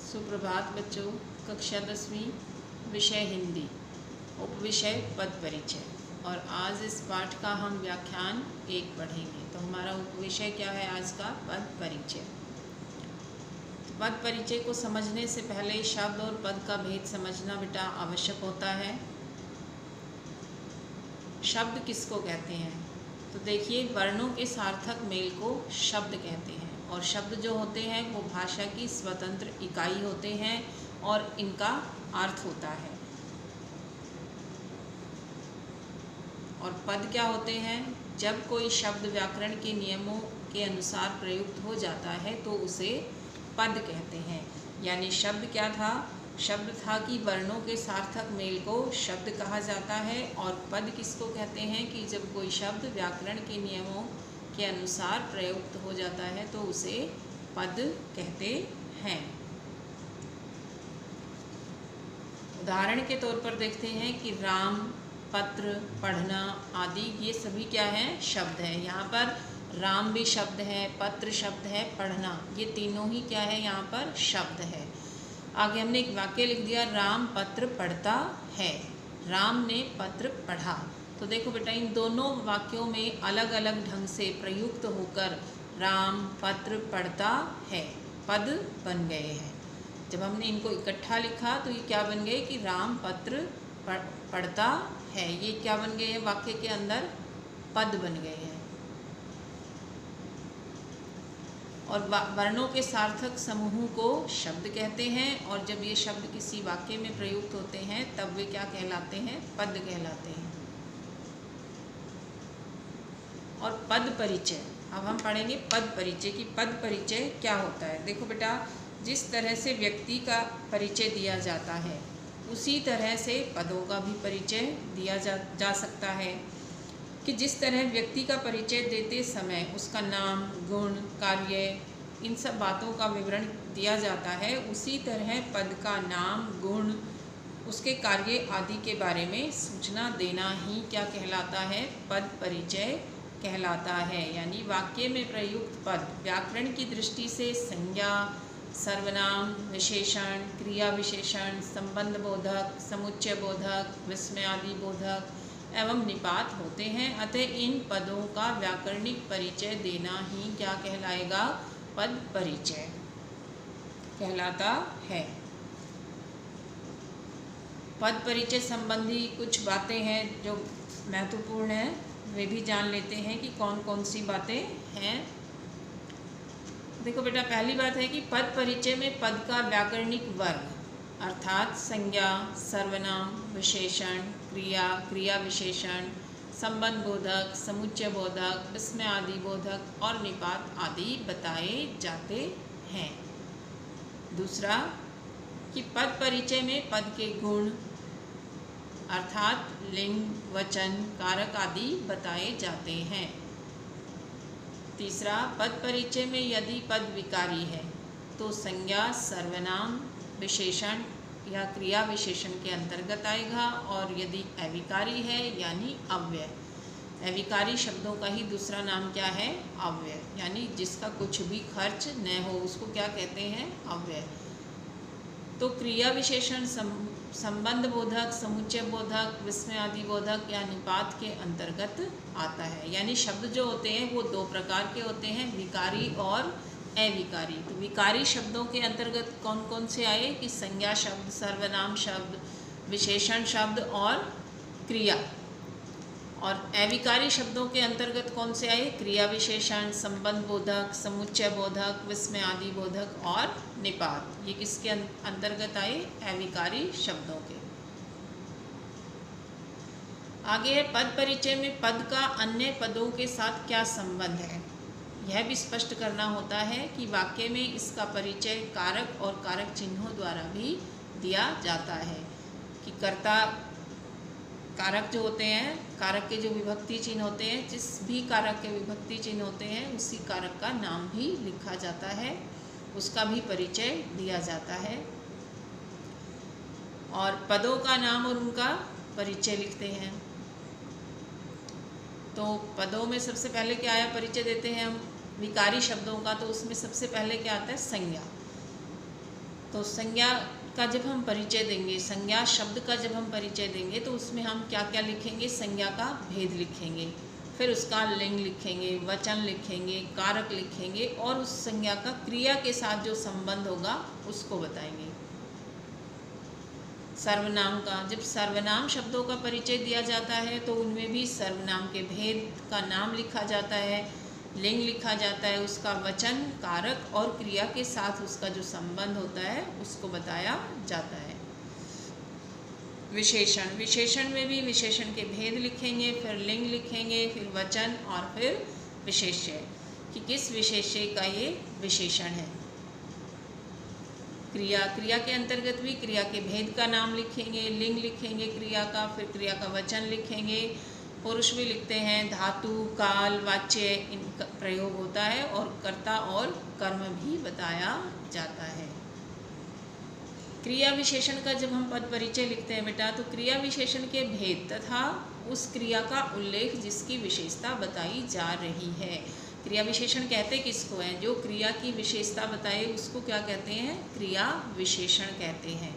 सुप्रभात बच्चों। कक्षा 10वीं, विषय हिंदी, उपविषय पद परिचय। और आज इस पाठ का हम व्याख्यान 1 पढ़ेंगे। तो हमारा उपविषय क्या है आज का? पद परिचय। तो पद परिचय को समझने से पहले शब्द और पद का भेद समझना बेटा आवश्यक होता है। शब्द किसको कहते हैं? तो देखिए, वर्णों के सार्थक मेल को शब्द कहते हैं और शब्द जो होते हैं वो भाषा की स्वतंत्र इकाई होते हैं और इनका अर्थ होता है। और पद क्या होते हैं? जब कोई शब्द व्याकरण के नियमों के अनुसार प्रयुक्त हो जाता है तो उसे पद कहते हैं। यानी शब्द क्या था? शब्द था कि वर्णों के सार्थक मेल को शब्द कहा जाता है। और पद किसको कहते हैं? कि जब कोई शब्द व्याकरण के नियमों के अनुसार प्रयुक्त हो जाता है तो उसे पद कहते हैं। उदाहरण के तौर पर देखते हैं कि राम, पत्र, पढ़ना आदि ये सभी क्या हैं? शब्द हैं। यहाँ पर राम भी शब्द है, पत्र शब्द है, पढ़ना ये तीनों ही क्या है? यहाँ पर शब्द है। आगे हमने एक वाक्य लिख दिया, राम पत्र पढ़ता है। राम ने पत्र पढ़ा। तो देखो बेटा, इन दोनों वाक्यों में अलग अलग ढंग से प्रयुक्त होकर राम पत्र पढ़ता है पद बन गए हैं। जब हमने इनको इकट्ठा लिखा तो ये क्या बन गए? कि राम पत्र पढ़ता है। ये क्या बन गए हैं? वाक्य के अंदर पद बन गए हैं। और वर्णों के सार्थक समूह को शब्द कहते हैं और जब ये शब्द किसी वाक्य में प्रयुक्त होते हैं तब वे क्या कहलाते हैं? पद कहलाते हैं। और पद परिचय, अब हम पढ़ेंगे पद परिचय की पद परिचय क्या होता है। देखो बेटा, जिस तरह से व्यक्ति का परिचय दिया जाता है उसी तरह से पदों का भी परिचय दिया जा सकता है। कि जिस तरह व्यक्ति का परिचय देते समय उसका नाम, गुण, कार्य, इन सब बातों का विवरण दिया जाता है, उसी तरह पद का नाम, गुण, उसके कार्य आदि के बारे में सूचना देना ही क्या कहलाता है? पद परिचय कहलाता है। यानी वाक्य में प्रयुक्त पद व्याकरण की दृष्टि से संज्ञा, सर्वनाम, विशेषण, क्रिया विशेषण, संबंध बोधक, समुच्चय बोधक, विस्मय आदि बोधक एवं निपात होते हैं। अतः इन पदों का व्याकरणिक परिचय देना ही क्या कहलाएगा? पद परिचय कहलाता है। पद परिचय संबंधी कुछ बातें हैं जो महत्वपूर्ण हैं, वे भी जान लेते हैं कि कौन कौन सी बातें हैं। देखो बेटा, पहली बात है कि पद परिचय में पद का व्याकरणिक वर्ग अर्थात संज्ञा, सर्वनाम, विशेषण, क्रिया, क्रिया विशेषण, संबंध बोधक, समुच्चय बोधक, विस्मय आदि बोधक और निपात आदि बताए जाते हैं। दूसरा कि पद परिचय में पद के गुण अर्थात लिंग, वचन, कारक आदि बताए जाते हैं। तीसरा, पद परिचय में यदि पद विकारी है तो संज्ञा, सर्वनाम, विशेषण या क्रिया विशेषण के अंतर्गत आएगा। और यदि अविकारी है यानी अव्यय, अविकारी शब्दों का ही दूसरा नाम क्या है? अव्यय। यानी जिसका कुछ भी खर्च न हो उसको क्या कहते हैं? अव्यय। तो क्रिया विशेषण संबंध बोधक, समुच्चय बोधक, विस्मय आदि बोधक या निपात के अंतर्गत आता है। यानी शब्द जो होते हैं वो 2 प्रकार के होते हैं, विकारी और अविकारी। तो विकारी शब्दों के अंतर्गत कौन कौन से आए? कि संज्ञा शब्द, सर्वनाम शब्द, विशेषण शब्द और क्रिया। और अविकारी शब्दों के अंतर्गत कौन से आए? क्रिया विशेषण, संबंध बोधक, समुच्चय बोधक, विस्मय आदि बोधक और निपात। ये किसके अंतर्गत आए? अविकारी शब्दों के। आगे है पद परिचय में पद का अन्य पदों के साथ क्या संबंध है। यह भी स्पष्ट करना होता है कि वाक्य में इसका परिचय कारक और कारक चिन्हों द्वारा भी दिया जाता है। कि कर्ता, कारक जो होते हैं, कारक के जो विभक्ति चिन्ह होते हैं, जिस भी कारक के विभक्ति चिन्ह होते हैं उसी कारक का नाम भी लिखा जाता है, उसका भी परिचय दिया जाता है। और पदों का नाम और उनका परिचय लिखते हैं। तो पदों में सबसे पहले क्या आया? परिचय देते हैं हम विकारी शब्दों का। तो उसमें सबसे पहले क्या आता है? संज्ञा। तो संज्ञा का जब हम परिचय देंगे, संज्ञा शब्द का जब हम परिचय देंगे तो उसमें हम क्या क्या लिखेंगे, संज्ञा का भेद लिखेंगे, फिर उसका लिंग लिखेंगे, वचन लिखेंगे, कारक लिखेंगे और उस संज्ञा का क्रिया के साथ जो संबंध होगा उसको बताएंगे। सर्वनाम का, जब सर्वनाम शब्दों का परिचय दिया जाता है तो उनमें भी सर्वनाम के भेद का नाम लिखा जाता है, लिंग लिखा जाता है, उसका वचन, कारक और क्रिया के साथ उसका जो संबंध होता है उसको बताया जाता है। विशेषण, विशेषण में भी विशेषण के भेद लिखेंगे, फिर लिंग लिखेंगे, फिर वचन और फिर विशेष्य कि किस विशेष्य का ये विशेषण है। क्रिया, क्रिया के अंतर्गत भी क्रिया के भेद का नाम लिखेंगे, लिंग लिखेंगे क्रिया का, फिर क्रिया का वचन लिखेंगे, पुरुष भी लिखते हैं, धातु, काल, वाच्य इनका प्रयोग होता है और कर्ता और कर्म भी बताया जाता है। क्रिया विशेषण का जब हम पद परिचय लिखते हैं बेटा, तो क्रिया विशेषण के भेद तथा उस क्रिया का उल्लेख जिसकी विशेषता बताई जा रही है। क्रिया विशेषण कहते किसको हैं? जो क्रिया की विशेषता बताए उसको क्या कहते हैं? क्रिया विशेषण कहते हैं।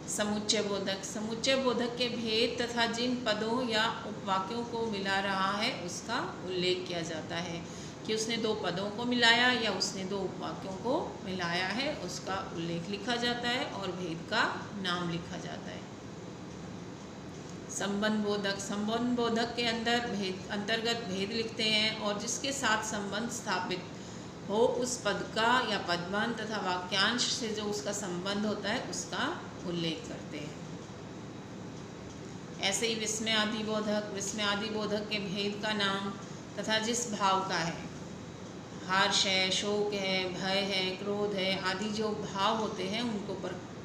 समुच्चय बोधक, समुच्चय बोधक के भेद तथा जिन पदों या उपवाक्यों को मिला रहा है उसका उल्लेख किया जाता है कि उसने दो पदों को मिलाया या उसने दो उपवाक्यों को मिलाया है, उसका उल्लेख लिखा जाता है और भेद का नाम लिखा जाता है। संबंध बोधक, संबंध बोधक के अंतर्गत भेद लिखते हैं और जिसके साथ संबंध स्थापित हो उस पद का या पदमान तथा वाक्यांश से जो उसका संबंध होता है उसका उल्लेख करते हैं। ऐसे ही विस्मय आदि बोधक, विस्मय आदि बोधक के भेद का नाम तथा जिस भाव का है, हर्ष है, शोक है, भय है, क्रोध है आदि जो भाव होते हैं उनको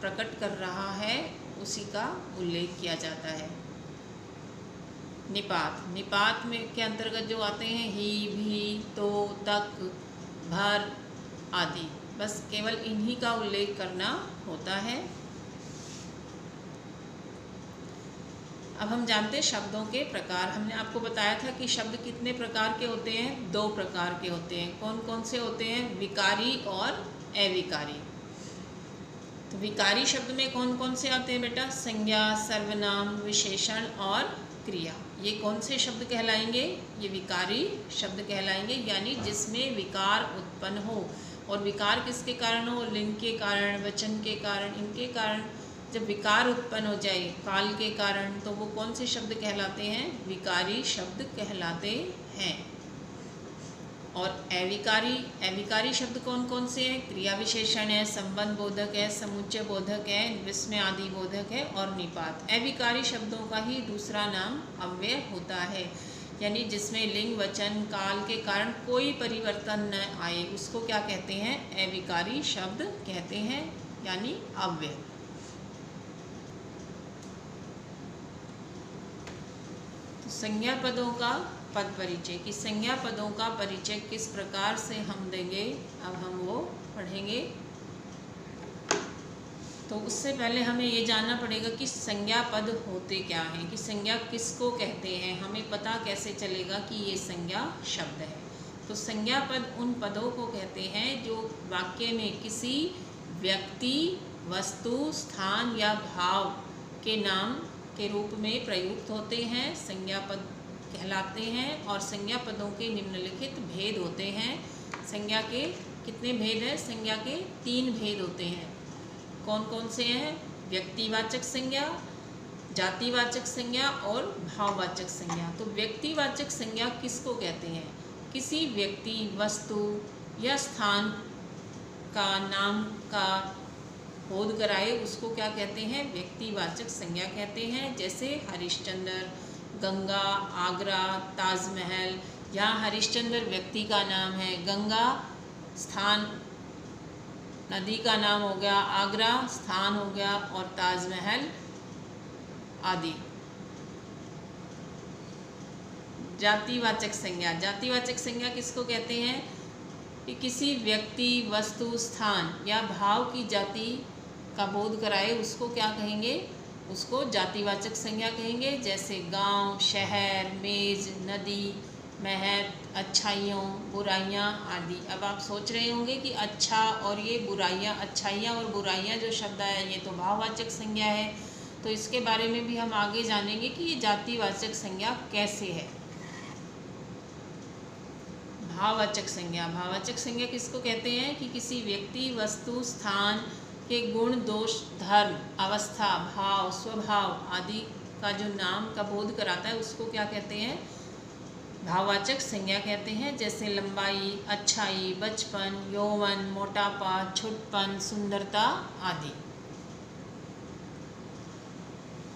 प्रकट कर रहा है उसी का उल्लेख किया जाता है। निपात, निपात में के अंतर्गत जो आते हैं ही, भी, तो, तक, भर आदि, बस केवल इन्हीं का उल्लेख करना होता है। अब हम जानते हैं शब्दों के प्रकार। हमने आपको बताया था कि शब्द कितने प्रकार के होते हैं? दो प्रकार के होते हैं। कौन कौन से होते हैं? विकारी और अविकारी। तो विकारी शब्द में कौन कौन से आते हैं बेटा? संज्ञा, सर्वनाम, विशेषण और क्रिया। ये कौन से शब्द कहलाएंगे? ये विकारी शब्द कहलाएंगे, यानी जिसमें विकार उत्पन्न हो। और विकार किसके कारण हो? लिंग के कारण, वचन के कारण, इनके कारण जब विकार उत्पन्न हो जाए काल के कारण, तो वो कौन से शब्द कहलाते हैं? विकारी शब्द कहलाते हैं। और अविकारी, अविकारी शब्द कौन कौन से हैं? क्रिया विशेषण है, संबंध बोधक है, समुच्चय बोधक है, विस्मय आदि बोधक है और निपात। अविकारी शब्दों का ही दूसरा नाम अव्यय होता है, यानी जिसमें लिंग, वचन, काल के कारण कोई परिवर्तन न आए उसको क्या कहते हैं? अविकारी शब्द कहते हैं, यानी अव्यय। तो संज्ञा पदों का पद परिचय, कि संज्ञा पदों का परिचय किस प्रकार से हम देंगे, अब हम वो पढ़ेंगे। तो उससे पहले हमें ये जानना पड़ेगा कि संज्ञा पद होते क्या हैं, कि संज्ञा किसको कहते हैं, हमें पता कैसे चलेगा कि ये संज्ञा शब्द है। तो संज्ञा पद उन पदों को कहते हैं जो वाक्य में किसी व्यक्ति, वस्तु, स्थान या भाव के नाम के रूप में प्रयुक्त होते हैं, संज्ञा पद कहलाते हैं। और संज्ञा पदों के निम्नलिखित भेद होते हैं। संज्ञा के कितने भेद हैं? संज्ञा के 3 भेद होते हैं। कौन कौन से हैं? व्यक्तिवाचक संज्ञा, जातिवाचक संज्ञा और भाववाचक संज्ञा। तो व्यक्तिवाचक संज्ञा किसको कहते हैं? किसी व्यक्ति, वस्तु या स्थान का नाम का बोध कराए उसको क्या कहते हैं? व्यक्तिवाचक संज्ञा कहते हैं। जैसे हरिश्चंद्र, गंगा, आगरा, ताजमहल। यहाँ हरिश्चंद्र व्यक्ति का नाम है, गंगा स्थान नदी का नाम हो गया, आगरा स्थान हो गया और ताजमहल आदि। जातिवाचक संज्ञा, जातिवाचक संज्ञा किसको कहते हैं? कि किसी व्यक्ति, वस्तु, स्थान या भाव की जाति का बोध कराए उसको क्या कहेंगे? उसको जातिवाचक संज्ञा कहेंगे। जैसे गांव, शहर, मेज, नदी, महत, अच्छाइयों, बुराइयां आदि। अब आप सोच रहे होंगे कि अच्छा और ये बुराइयां, अच्छाइयां और बुराइयां जो शब्द है ये तो भाववाचक संज्ञा है, तो इसके बारे में भी हम आगे जानेंगे कि ये जातिवाचक संज्ञा कैसे है। भाववाचक संज्ञा, भाववाचक संज्ञा किसको कहते हैं कि किसी व्यक्ति, वस्तु, स्थान के गुण, दोष, धर्म, अवस्था, भाव, स्वभाव आदि का जो नाम का बोध कराता है उसको क्या कहते हैं, भाववाचक संज्ञा कहते हैं। जैसे लंबाई, अच्छाई, बचपन, यौवन, मोटापा, छुटपन, सुंदरता आदि।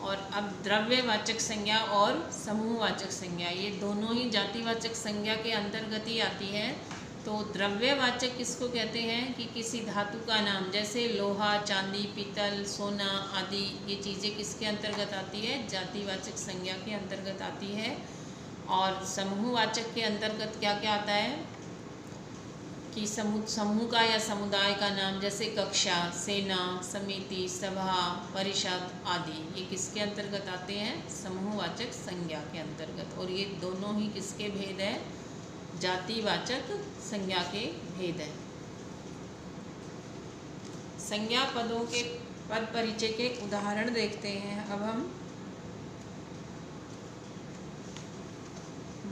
और अब द्रव्यवाचक संज्ञा और समूहवाचक संज्ञा, ये दोनों ही जातिवाचक संज्ञा के अंतर्गत ही आती है। तो द्रव्यवाचक किसको कहते हैं कि किसी धातु का नाम, जैसे लोहा, चांदी, पीतल, सोना आदि, ये चीज़ें किसके अंतर्गत आती है, जातिवाचक संज्ञा के अंतर्गत आती है। और समूहवाचक के अंतर्गत क्या क्या आता है कि समूह का या समुदाय का नाम, जैसे कक्षा, सेना, समिति, सभा, परिषद आदि, ये किसके अंतर्गत आते हैं, समूहवाचक संज्ञा के अंतर्गत। और ये दोनों ही किसके भेद है, जातिवाचक संज्ञा के भेद है। संज्ञा पदों के पद परिचय के उदाहरण देखते हैं अब हम।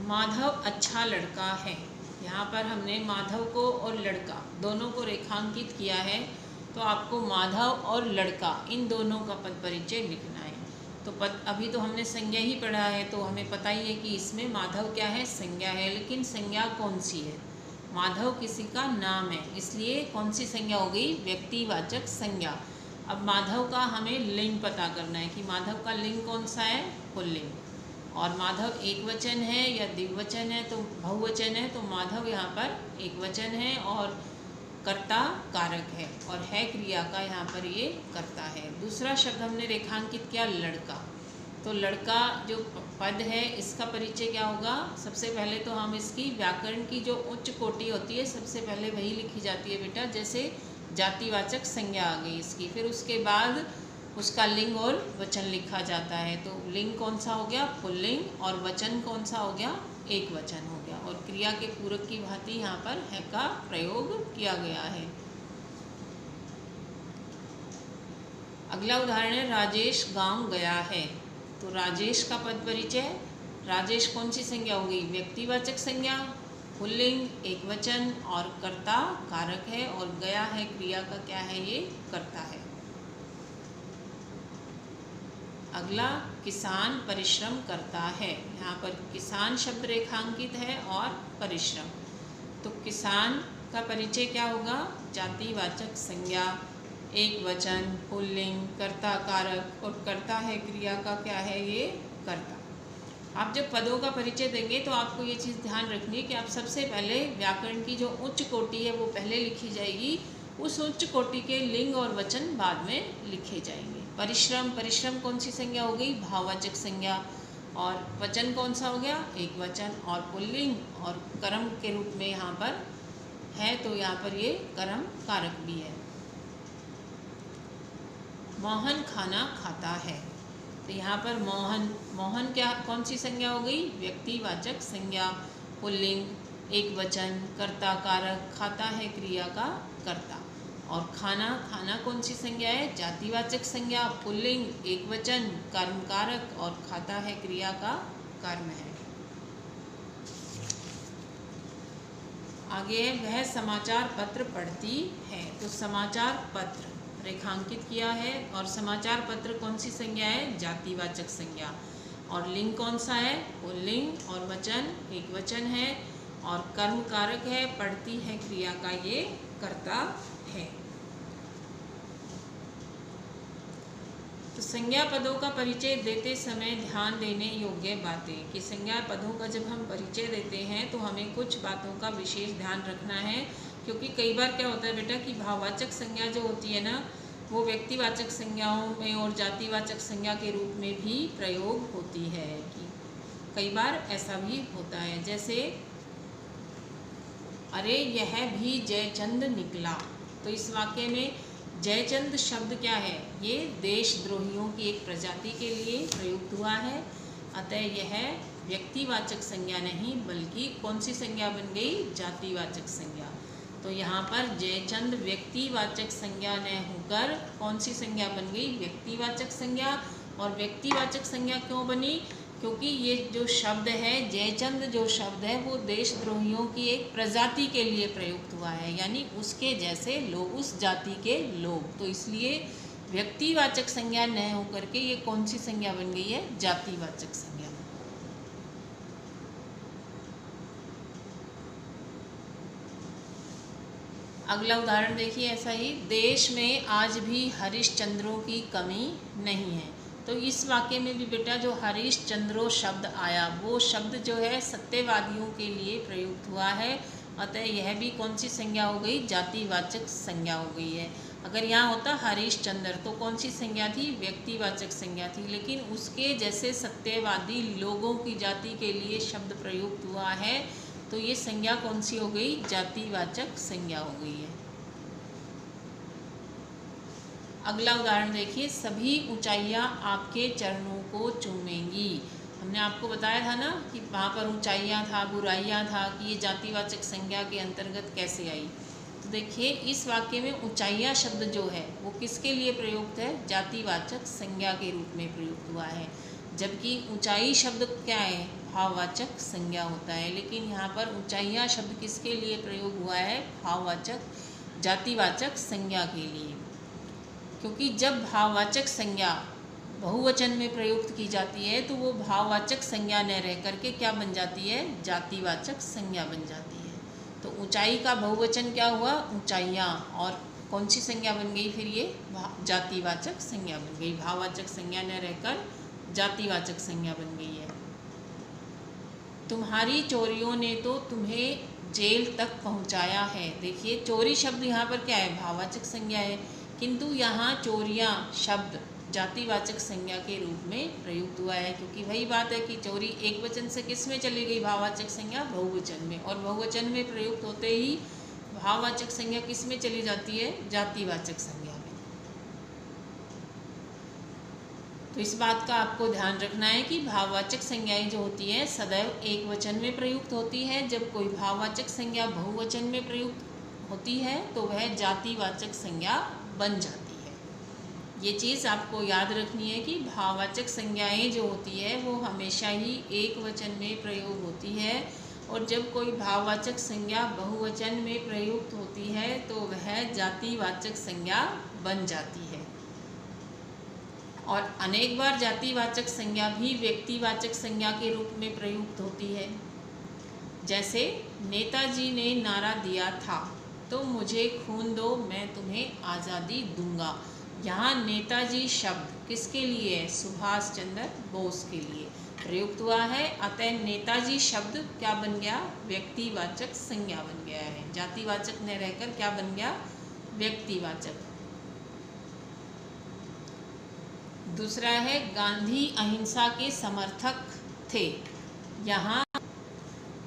माधव अच्छा लड़का है, यहाँ पर हमने माधव को और लड़का दोनों को रेखांकित किया है, तो आपको माधव और लड़का इन दोनों का पद परिचय लिखना है। तो पद, अभी तो हमने संज्ञा ही पढ़ा है, तो हमें पता ही है कि इसमें माधव क्या है, संज्ञा है। लेकिन संज्ञा कौन सी है, माधव किसी का नाम है, इसलिए कौन सी संज्ञा हो गई, व्यक्तिवाचक संज्ञा। अब माधव का हमें लिंग पता करना है कि माधव का लिंग कौन सा है, पुल्लिंग। और माधव एक वचन है या द्विवचन है, तो बहुवचन है, तो माधव यहाँ पर एक वचन है और कर्ता कारक है, और है क्रिया का यहाँ पर ये कर्ता है। दूसरा शब्द हमने रेखांकित किया लड़का, तो लड़का जो पद है इसका परिचय क्या होगा, सबसे पहले तो हम इसकी व्याकरण की जो उच्च कोटि होती है सबसे पहले वही लिखी जाती है बेटा, जैसे जातिवाचक संज्ञा आ गई इसकी, फिर उसके बाद उसका लिंग और वचन लिखा जाता है। तो लिंग कौन सा हो गया, पुल्लिंग, और वचन कौन सा हो गया, एक वचन हो गया। और क्रिया के पूरक की भांति यहाँ पर है का प्रयोग किया गया है। अगला उदाहरण है राजेश गांव गया है, तो राजेश का पद परिचय, राजेश कौन सी संज्ञा हो गई, व्यक्तिवाचक संज्ञा, पुल्लिंग, एक वचन और कर्ता कारक है, और गया है क्रिया का क्या है, ये कर्ता है। अगला किसान परिश्रम करता है, यहाँ पर किसान शब्द रेखांकित है और परिश्रम, तो किसान का परिचय क्या होगा, जातिवाचक संज्ञा, एक वचन, पुल्लिंग, कर्ता कारक, और कर्ता है क्रिया का क्या है, ये कर्ता। आप जब पदों का परिचय देंगे तो आपको ये चीज़ ध्यान रखनी है कि आप सबसे पहले व्याकरण की जो उच्च कोटि है वो पहले लिखी जाएगी, उस उच्च कोटि के लिंग और वचन बाद में लिखे जाएंगे। परिश्रम, परिश्रम कौन सी संज्ञा हो गई, भाववाचक संज्ञा, और वचन कौन सा हो गया, एक वचन, और पुल्लिंग और कर्म के रूप में यहाँ पर है, तो यहाँ पर ये कर्म कारक भी है। मोहन खाना खाता है, तो यहाँ पर मोहन, मोहन क्या कौन सी संज्ञा हो गई, व्यक्तिवाचक संज्ञा, पुल्लिंग, एक वचन, कर्ता कारक, खाता है क्रिया का कर्ता। और खाना, खाना कौन सी संज्ञा है, जातिवाचक संज्ञा, पुल्लिंग, एक वचन, कर्म कारक, और खाता है क्रिया का कर्म है। आगे है वह समाचार पत्र पढ़ती है, तो समाचार पत्र रेखांकित किया है, और समाचार पत्र कौन सी संज्ञा है, जातिवाचक संज्ञा, और लिंग कौन सा है, पुल्लिंग, और वचन एक वचन है, और कर्म कारक है, पढ़ती है क्रिया का ये कर्ता है। तो संज्ञा पदों का परिचय देते समय ध्यान देने योग्य बातें, कि संज्ञा पदों का जब हम परिचय देते हैं तो हमें कुछ बातों का विशेष ध्यान रखना है, क्योंकि कई बार क्या होता है बेटा कि भाववाचक संज्ञा जो होती है ना, वो व्यक्तिवाचक संज्ञाओं में और जातिवाचक संज्ञा के रूप में भी प्रयोग होती है, कि कई बार ऐसा भी होता है। जैसे अरे यह भी जयचंद निकला, तो इस वाक्य में जयचंद शब्द क्या है, ये देशद्रोहियों की एक प्रजाति के लिए प्रयुक्त हुआ है, अतः यह व्यक्तिवाचक संज्ञा नहीं, बल्कि कौन सी संज्ञा बन गई? जातिवाचक संज्ञा। तो यहाँ पर जयचंद व्यक्तिवाचक संज्ञा न होकर कौन सी संज्ञा बन गई? व्यक्तिवाचक संज्ञा। और व्यक्तिवाचक संज्ञा क्यों बनी? क्योंकि ये जो शब्द है जयचंद, जो शब्द है वो देशद्रोहियों की एक प्रजाति के लिए प्रयुक्त हुआ है, यानी उसके जैसे लोग, उस जाति के लोग। तो इसलिए व्यक्तिवाचक संज्ञा न होकर के ये कौन सी संज्ञा बन गई है? जातिवाचक संज्ञा। अगला उदाहरण देखिए ऐसा ही, देश में आज भी हरिश्चंद्रों की कमी नहीं है। तो इस वाक्य में भी बेटा जो हरिश्चंद्रों शब्द आया वो शब्द जो है सत्यवादियों के लिए प्रयुक्त हुआ है, अतः यह भी कौन सी संज्ञा हो गई? जातिवाचक संज्ञा हो गई है। अगर यहाँ होता हरिश्चंद्र तो कौन सी संज्ञा थी? व्यक्तिवाचक संज्ञा थी, लेकिन उसके जैसे सत्यवादी लोगों की जाति के लिए शब्द प्रयुक्त हुआ है, तो ये संज्ञा कौन सी हो गई? जातिवाचक संज्ञा हो गई है। अगला उदाहरण देखिए, सभी ऊंचाइयां आपके चरणों को चूमेंगी। हमने आपको बताया था ना कि वहाँ पर ऊंचाइयां था, बुराइयां था, कि ये जातिवाचक संज्ञा के अंतर्गत कैसे आई। तो देखिए इस वाक्य में ऊंचाइयां शब्द जो है वो किसके लिए प्रयुक्त है? जातिवाचक संज्ञा के रूप में प्रयुक्त हुआ है, जबकि ऊंचाई शब्द क्या है? भाववाचक संज्ञा होता है। लेकिन यहाँ पर ऊंचाइयां शब्द किसके लिए प्रयोग हुआ है? भाववाचक, जातिवाचक संज्ञा के लिए। क्योंकि जब भाववाचक संज्ञा बहुवचन में प्रयुक्त की जाती है तो वो भाववाचक संज्ञा न रह करके क्या बन जाती है? जातिवाचक संज्ञा बन जाती है। तो ऊंचाई का बहुवचन क्या हुआ? ऊंचाइयाँ। और कौन सी संज्ञा बन गई फिर? ये जातिवाचक संज्ञा बन गई। भाववाचक संज्ञा न रहकर जातिवाचक संज्ञा बन गई है। तुम्हारी चोरियों ने तो तुम्हें जेल तक पहुंचाया है। देखिए चोरी शब्द यहाँ पर क्या है? भाववाचक संज्ञा है, किंतु यहाँ चोरियाँ शब्द जातिवाचक संज्ञा के रूप में प्रयुक्त हुआ है, क्योंकि वही बात है कि चोरी एक वचन से किस में चली गई? भाववाचक संज्ञा बहुवचन में, और बहुवचन में प्रयुक्त होते ही भाववाचक संज्ञा किस में चली जाती है? जातिवाचक संज्ञा में। तो इस बात का आपको ध्यान रखना है कि भाववाचक संज्ञाएं जो होती हैं सदैव एक वचन में प्रयुक्त होती है। जब कोई भाववाचक संज्ञा बहुवचन में प्रयुक्त होती है तो वह जातिवाचक संज्ञा बन जाती है। ये चीज़ आपको याद रखनी है कि भाववाचक संज्ञाएं जो होती है वो हमेशा ही एक वचन में प्रयोग होती है, और जब कोई भाववाचक संज्ञा बहुवचन में प्रयुक्त होती है तो वह जातिवाचक संज्ञा बन जाती है। और अनेक बार जातिवाचक संज्ञा भी व्यक्तिवाचक संज्ञा के रूप में प्रयुक्त होती है। जैसे नेताजी ने नारा दिया था, तो मुझे खून दो मैं तुम्हें आज़ादी दूंगा। यहाँ नेताजी शब्द किसके लिए है? सुभाष चंद्र बोस के लिए प्रयुक्त हुआ है, अतः नेताजी शब्द क्या बन गया? व्यक्तिवाचक संज्ञा बन गया है। जातिवाचक न रहकर क्या बन गया? व्यक्तिवाचक। दूसरा है गांधी अहिंसा के समर्थक थे। यहाँ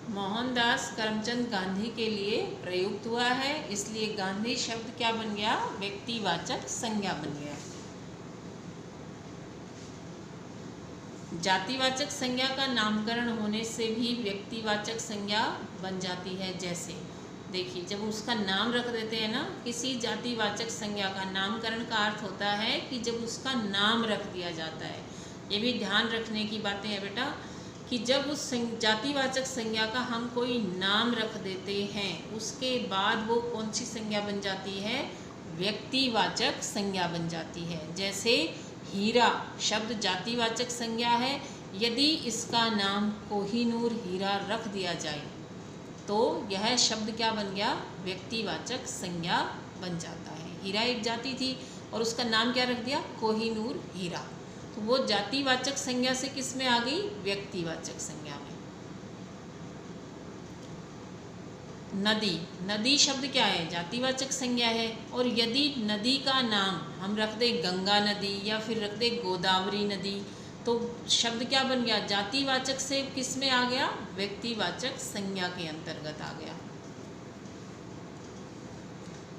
मोहनदास करमचंद गांधी के लिए प्रयुक्त हुआ है, इसलिए गांधी शब्द क्या बन गया? व्यक्तिवाचक संज्ञा बन गया। जातिवाचक संज्ञा का नामकरण होने से भी व्यक्तिवाचक संज्ञा बन जाती है। जैसे देखिए जब उसका नाम रख देते हैं ना, किसी जातिवाचक संज्ञा का नामकरण का अर्थ होता है कि जब उसका नाम रख दिया जाता है। ये भी ध्यान रखने की बातें हैं बेटा कि जब उस जातिवाचक संज्ञा का हम कोई नाम रख देते हैं उसके बाद वो कौन सी संज्ञा बन जाती है? व्यक्तिवाचक संज्ञा बन जाती है। जैसे हीरा शब्द जातिवाचक संज्ञा है, यदि इसका नाम कोहिनूर हीरा रख दिया जाए तो यह शब्द क्या बन गया? व्यक्तिवाचक संज्ञा बन जाता है। हीरा एक जाति थी और उसका नाम क्या रख दिया? कोहिनूर हीरा, तो वो जातिवाचक संज्ञा से किस में आ गई? व्यक्तिवाचक संज्ञा में। नदी, नदी शब्द क्या है? जातिवाचक संज्ञा है, और यदि नदी का नाम हम रख दे गंगा नदी या फिर रख दे गोदावरी नदी तो शब्द क्या बन गया? जातिवाचक से किस में आ गया? व्यक्तिवाचक संज्ञा के अंतर्गत आ गया।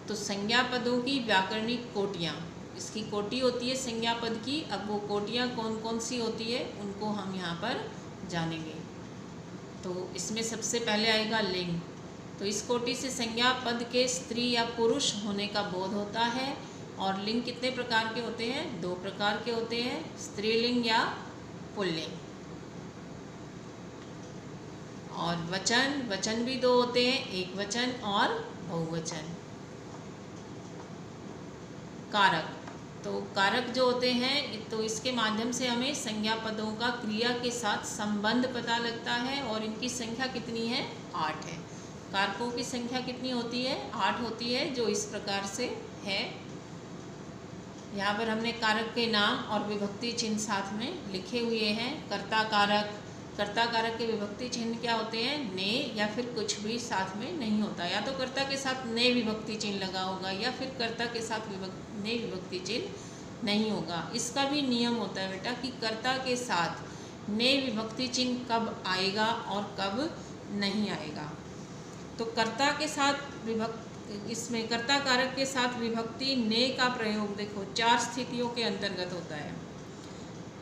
तो संज्ञा पदों की व्याकरणिक कोटियाँ, इसकी कोटि होती है संज्ञा पद की। अब वो कोटियाँ कौन कौन सी होती है उनको हम यहाँ पर जानेंगे। तो इसमें सबसे पहले आएगा लिंग। तो इस कोटि से संज्ञा पद के स्त्री या पुरुष होने का बोध होता है। और लिंग कितने प्रकार के होते हैं? 2 प्रकार के होते हैं, स्त्रीलिंग या पुल्लिंग। और वचन भी 2 होते हैं, एक वचन और बहुवचन। कारक, तो कारक जो होते हैं तो इसके माध्यम से हमें संज्ञा पदों का क्रिया के साथ संबंध पता लगता है। और इनकी संख्या कितनी है? 8 है। कारकों की संख्या कितनी होती है? 8 होती है, जो इस प्रकार से है। यहाँ पर हमने कारक के नाम और विभक्ति चिन्ह साथ में लिखे हुए हैं। कर्ता कारक, कर्ता कारक के विभक्ति चिन्ह क्या होते हैं? ने या फिर कुछ भी साथ में नहीं होता, या तो कर्ता के साथ ने विभक्ति चिन्ह लगा होगा या फिर कर्ता के साथ ने विभक्ति चिन्ह नहीं होगा। इसका भी नियम होता है बेटा कि कर्ता के साथ ने विभक्ति चिन्ह कब आएगा और कब नहीं आएगा। तो कर्ता के साथ इसमें कर्ता कारक के साथ विभक्ति ने का प्रयोग देखो 4 स्थितियों के अंतर्गत होता है।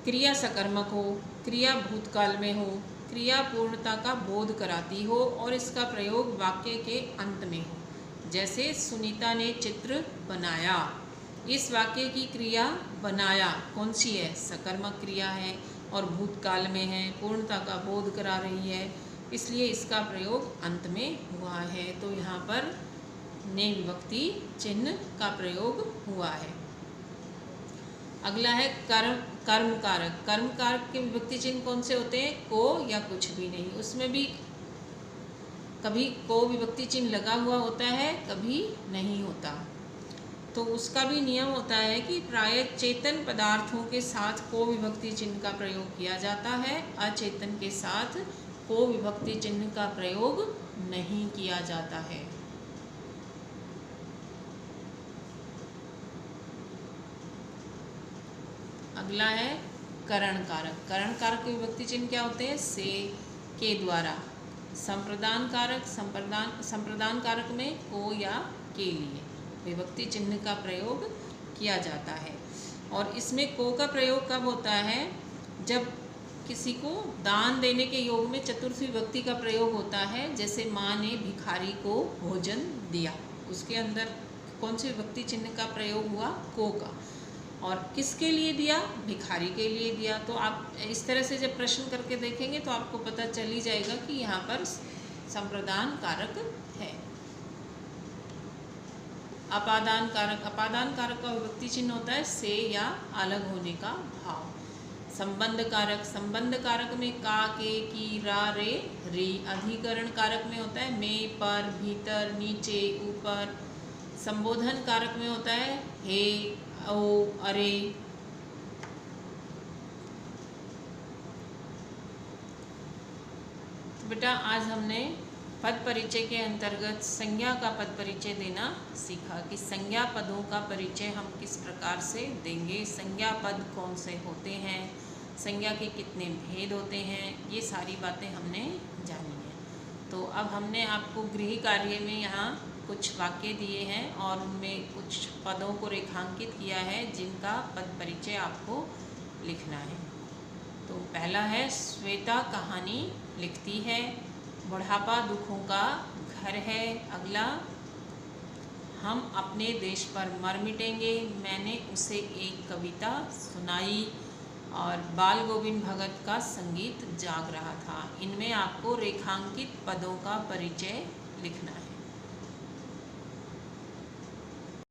क्रिया सकर्मक हो, क्रिया भूतकाल में हो, क्रिया पूर्णता का बोध कराती हो और इसका प्रयोग वाक्य के अंत में हो। जैसे सुनीता ने चित्र बनाया, इस वाक्य की क्रिया बनाया कौन सी है? सकर्मक क्रिया है और भूतकाल में है, पूर्णता का बोध करा रही है, इसलिए इसका प्रयोग अंत में हुआ है। तो यहाँ पर ने विभक्ति चिन्ह का प्रयोग हुआ है। अगला है कर्म कारक। कर्म कारक के विभक्ति चिन्ह कौन से होते हैं? को या कुछ भी नहीं। उसमें भी कभी को विभक्ति चिन्ह लगा हुआ होता है, कभी नहीं होता। तो उसका भी नियम होता है कि प्राय चेतन पदार्थों के साथ को विभक्ति चिन्ह का प्रयोग किया जाता है, अचेतन के साथ को विभक्ति चिन्ह का प्रयोग नहीं किया जाता है। अगला है करण कारक। करण कारक के विभक्ति चिन्ह क्या होते हैं? से, के द्वारा। संप्रदान कारक, संप्रदान कारक में को या के लिए विभक्ति चिन्ह का प्रयोग किया जाता है। और इसमें को का प्रयोग कब होता है? जब किसी को दान देने के योग में चतुर्थी विभक्ति का प्रयोग होता है। जैसे माँ ने भिखारी को भोजन दिया, उसके अंदर कौन सी विभक्ति चिन्ह का प्रयोग हुआ? को का। और किसके लिए दिया? भिखारी के लिए दिया। तो आप इस तरह से जब प्रश्न करके देखेंगे तो आपको पता चल ही जाएगा कि यहाँ पर संप्रदान कारक है। अपादान कारक। अपादान कारक का विभक्ति चिन्ह होता है से या अलग होने का भाव। संबंध कारक। संबंध कारक में का, के, की, रा, रे, री। अधिकरण कारक में होता है में, पर, भीतर, नीचे, ऊपर। संबोधन कारक में होता है हे, ओ, अरे। तो बेटा आज हमने पद परिचय के अंतर्गत संज्ञा का पद परिचय देना सीखा कि संज्ञा पदों का परिचय हम किस प्रकार से देंगे, संज्ञा पद कौन से होते हैं, संज्ञा के कितने भेद होते हैं, ये सारी बातें हमने जानी हैं। तो अब हमने आपको गृह कार्य में यहाँ कुछ वाक्य दिए हैं और उनमें कुछ पदों को रेखांकित किया है जिनका पद परिचय आपको लिखना है। तो पहला है श्वेता कहानी लिखती है, बुढ़ापा दुखों का घर है। अगला, हम अपने देश पर मर मिटेंगे, मैंने उसे एक कविता सुनाई। और बाल गोविंद भगत का संगीत जाग रहा था। इनमें आपको रेखांकित पदों का परिचय लिखना है।